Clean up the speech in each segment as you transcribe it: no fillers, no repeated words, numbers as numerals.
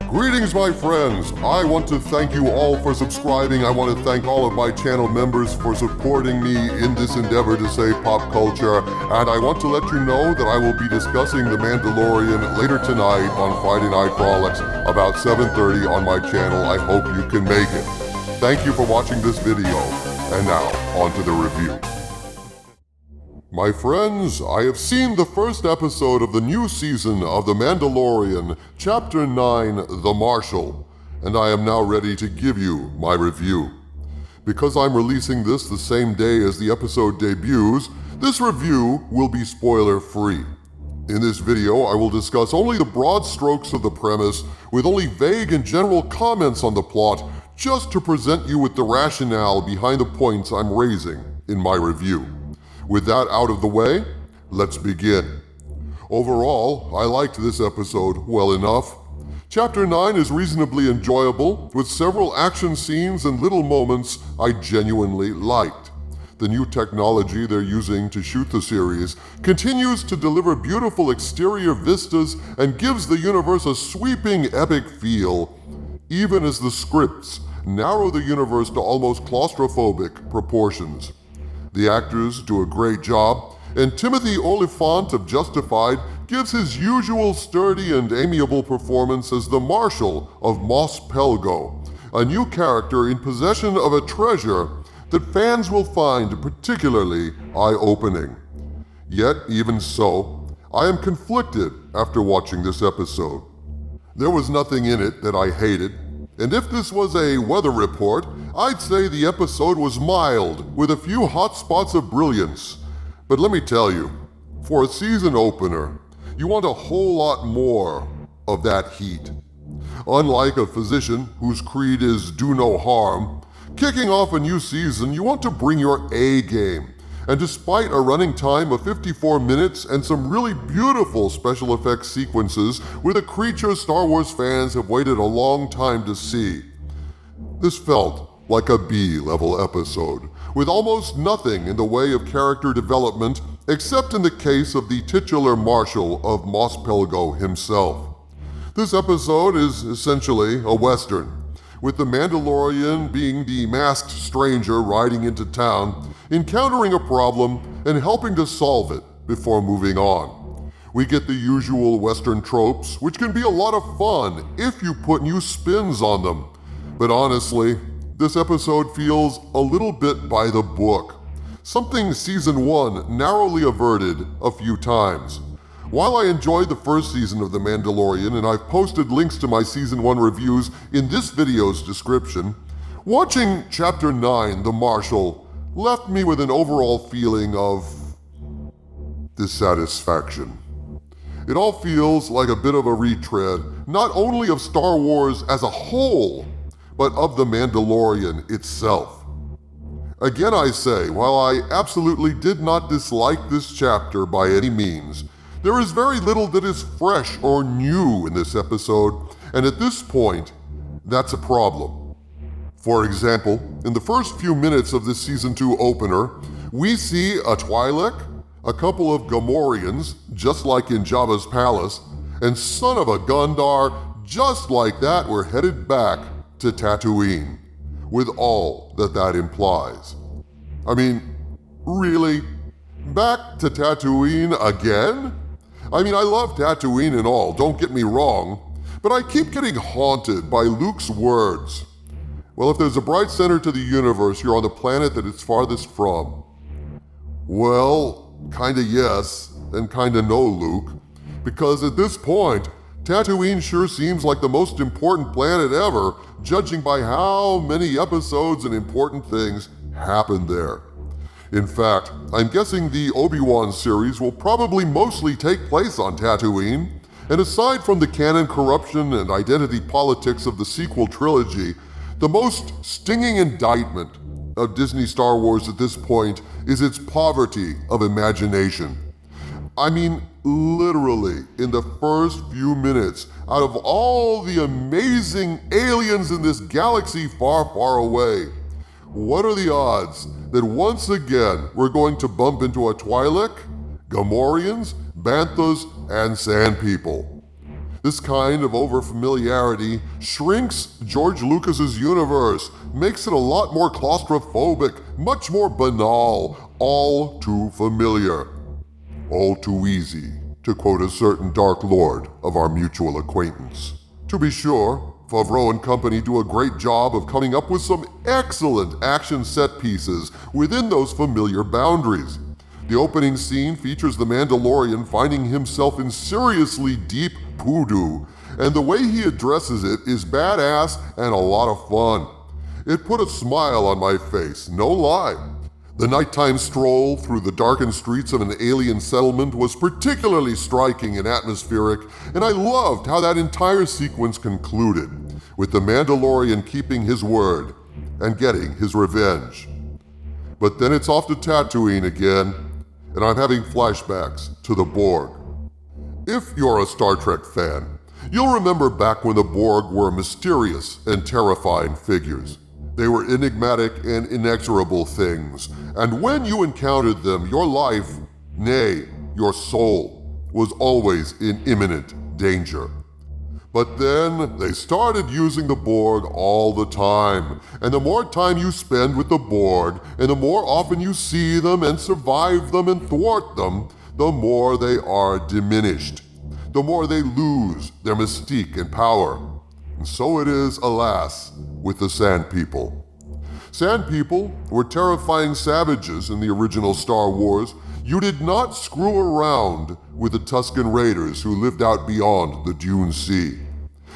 Greetings, my friends. I want to thank you all for subscribing. I want to thank all of my channel members for supporting me in this endeavor to save pop culture. And I want to let you know that I will be discussing The Mandalorian later tonight on Friday Night Frolics about 7:30 on my channel. I hope you can make it. Thank you for watching this video. And now, on to the review. My friends, I have seen the first episode of the new season of The Mandalorian, Chapter 9, The Marshal, and I am now ready to give you my review. Because I'm releasing this the same day as the episode debuts, this review will be spoiler-free. In this video, I will discuss only the broad strokes of the premise, with only vague and general comments on the plot, just to present you with the rationale behind the points I'm raising in my review. With that out of the way, let's begin. Overall, I liked this episode well enough. Chapter 9 is reasonably enjoyable, with several action scenes and little moments I genuinely liked. The new technology they're using to shoot the series continues to deliver beautiful exterior vistas and gives the universe a sweeping epic feel, even as the scripts narrow the universe to almost claustrophobic proportions. The actors do a great job, and Timothy Oliphant of Justified gives his usual sturdy and amiable performance as the Marshal of Mos Pelgo, a new character in possession of a treasure that fans will find particularly eye-opening. Yet, even so, I am conflicted after watching this episode. There was nothing in it that I hated, and if this was a weather report, I'd say the episode was mild, with a few hot spots of brilliance. But let me tell you, for a season opener, you want a whole lot more of that heat. Unlike a physician whose creed is do no harm, kicking off a new season, you want to bring your A game. And despite a running time of 54 minutes and some really beautiful special effects sequences with a creature Star Wars fans have waited a long time to see, this felt like a B-level episode, with almost nothing in the way of character development except in the case of the titular Marshal of Mos Pelgo himself. This episode is essentially a Western, with the Mandalorian being the masked stranger riding into town, encountering a problem and helping to solve it before moving on. We get the usual Western tropes, which can be a lot of fun if you put new spins on them. But honestly, this episode feels a little bit by the book, something Season 1 narrowly averted a few times. While I enjoyed the first season of The Mandalorian, and I've posted links to my Season 1 reviews in this video's description, watching Chapter 9, The Marshal, left me with an overall feeling of dissatisfaction. It all feels like a bit of a retread, not only of Star Wars as a whole, but of The Mandalorian itself. Again, I say, while I absolutely did not dislike this chapter by any means, there is very little that is fresh or new in this episode, and at this point, that's a problem. For example, in the first few minutes of this Season 2 opener, we see a Twi'lek, a couple of Gamorreans, just like in Jabba's palace, and son of a Gundar, just like that, we're headed back to Tatooine, with all that that implies. I mean, really? Back to Tatooine again? I mean, I love Tatooine and all, don't get me wrong, but I keep getting haunted by Luke's words. Well, if there's a bright center to the universe, you're on the planet that it's farthest from. Well, kinda yes, and kinda no, Luke, because at this point, Tatooine sure seems like the most important planet ever, judging by how many episodes and important things happened there. In fact, I'm guessing the Obi-Wan series will probably mostly take place on Tatooine, and aside from the canon corruption and identity politics of the sequel trilogy, the most stinging indictment of Disney Star Wars at this point is its poverty of imagination. I mean, literally, in the first few minutes, out of all the amazing aliens in this galaxy far, far away, what are the odds that once again we're going to bump into a Twi'lek, Gamorreans, Banthas, and Sand People? This kind of overfamiliarity shrinks George Lucas's universe, makes it a lot more claustrophobic, much more banal, all too familiar. All too easy, to quote a certain Dark Lord of our mutual acquaintance. To be sure, Favreau and company do a great job of coming up with some excellent action set pieces within those familiar boundaries. The opening scene features the Mandalorian finding himself in seriously deep poodoo, and the way he addresses it is badass and a lot of fun. It put a smile on my face, no lie. The nighttime stroll through the darkened streets of an alien settlement was particularly striking and atmospheric, and I loved how that entire sequence concluded, with the Mandalorian keeping his word and getting his revenge. But then it's off to Tatooine again, and I'm having flashbacks to the Borg. If you're a Star Trek fan, you'll remember back when the Borg were mysterious and terrifying figures. They were enigmatic and inexorable things, and when you encountered them, your life, nay, your soul, was always in imminent danger. But then they started using the Borg all the time, and the more time you spend with the Borg, and the more often you see them and survive them and thwart them, the more they are diminished, the more they lose their mystique and power. And so it is, alas, with the Sand People. Sand People were terrifying savages in the original Star Wars. You did not screw around with the Tusken Raiders who lived out beyond the Dune Sea.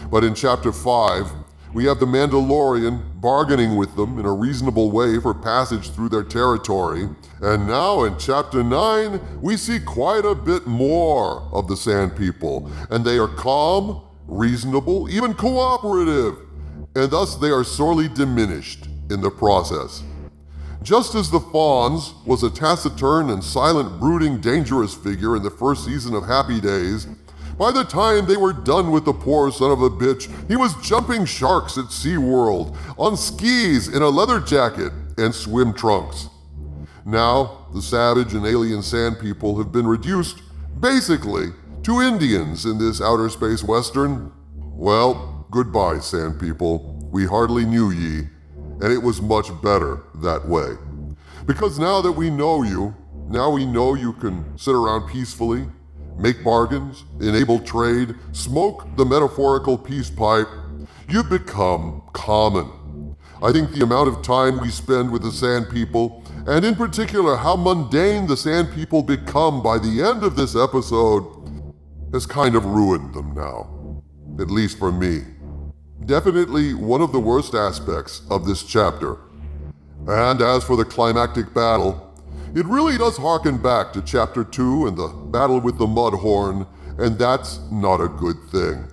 But in Chapter 5, we have the Mandalorian bargaining with them in a reasonable way for passage through their territory. And now in Chapter 9, we see quite a bit more of the Sand People, and they are calm, reasonable, even cooperative, and thus they are sorely diminished in the process. Just as the Fawns was a taciturn and silent, brooding, dangerous figure in the first season of Happy Days, by the time they were done with the poor son of a bitch, he was jumping sharks at SeaWorld, on skis in a leather jacket and swim trunks. Now, the savage and alien Sand People have been reduced, basically, to Indians in this outer space western. Well, goodbye, Sand People. We hardly knew ye, and it was much better that way. Because now that we know you, now we know you can sit around peacefully, make bargains, enable trade, smoke the metaphorical peace pipe, you become common. I think the amount of time we spend with the Sand People, and in particular how mundane the Sand People become by the end of this episode, has kind of ruined them now. At least for me. Definitely one of the worst aspects of this chapter. And as for the climactic battle, it really does harken back to Chapter 2 and the battle with the Mudhorn, and that's not a good thing.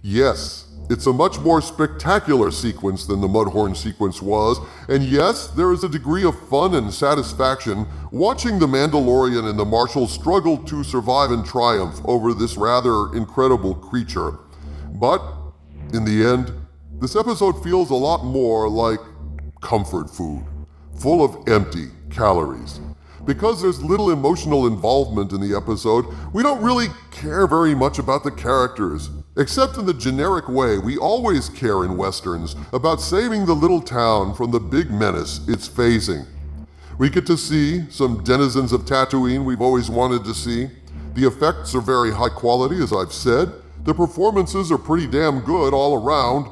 Yes, it's a much more spectacular sequence than the Mudhorn sequence was, and yes, there is a degree of fun and satisfaction watching the Mandalorian and the Marshal struggle to survive and triumph over this rather incredible creature. But, in the end, this episode feels a lot more like comfort food, full of empty calories. Because there's little emotional involvement in the episode, we don't really care very much about the characters, except in the generic way we always care in Westerns about saving the little town from the big menace it's facing. We get to see some denizens of Tatooine we've always wanted to see. The effects are very high quality, as I've said. The performances are pretty damn good all around.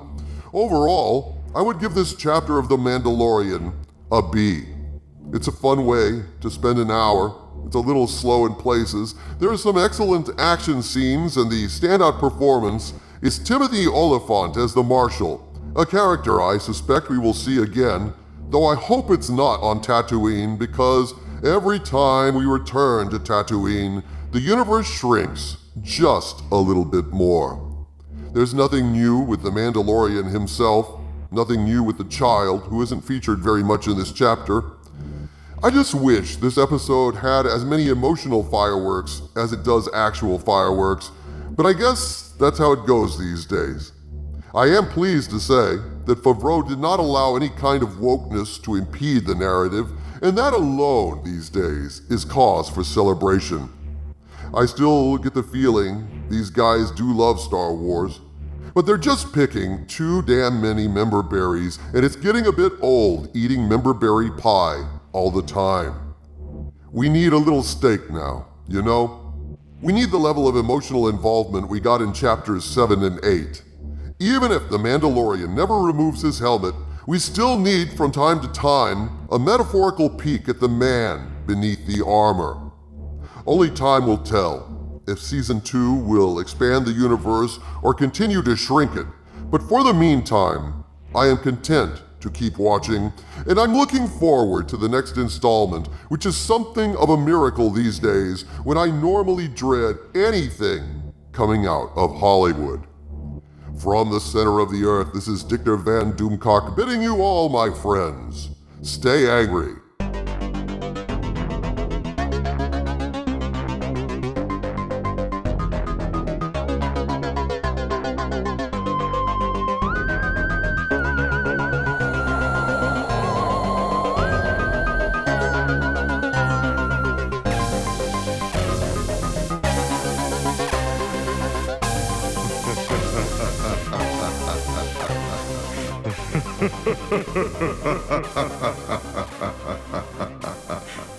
Overall, I would give this chapter of The Mandalorian a B. It's a fun way to spend an hour. It's a little slow in places. There are some excellent action scenes, and the standout performance is Timothy Oliphant as the Marshal, a character I suspect we will see again, though I hope it's not on Tatooine, because every time we return to Tatooine, the universe shrinks just a little bit more. There's nothing new with the Mandalorian himself, nothing new with the child, who isn't featured very much in this chapter. I just wish this episode had as many emotional fireworks as it does actual fireworks, but I guess that's how it goes these days. I am pleased to say that Favreau did not allow any kind of wokeness to impede the narrative, and that alone these days is cause for celebration. I still get the feeling these guys do love Star Wars. But they're just picking too damn many member berries, and it's getting a bit old eating member berry pie all the time. We need a little steak now, you know? We need the level of emotional involvement we got in chapters 7 and 8. Even if the Mandalorian never removes his helmet, we still need from time to time a metaphorical peek at the man beneath the armor. Only time will tell if Season 2 will expand the universe or continue to shrink it. But for the meantime, I am content to keep watching, and I'm looking forward to the next installment, which is something of a miracle these days when I normally dread anything coming out of Hollywood. From the center of the earth, this is Dictor Van Doomcock bidding you all, my friends, stay angry.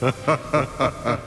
Ha ha ha ha ha.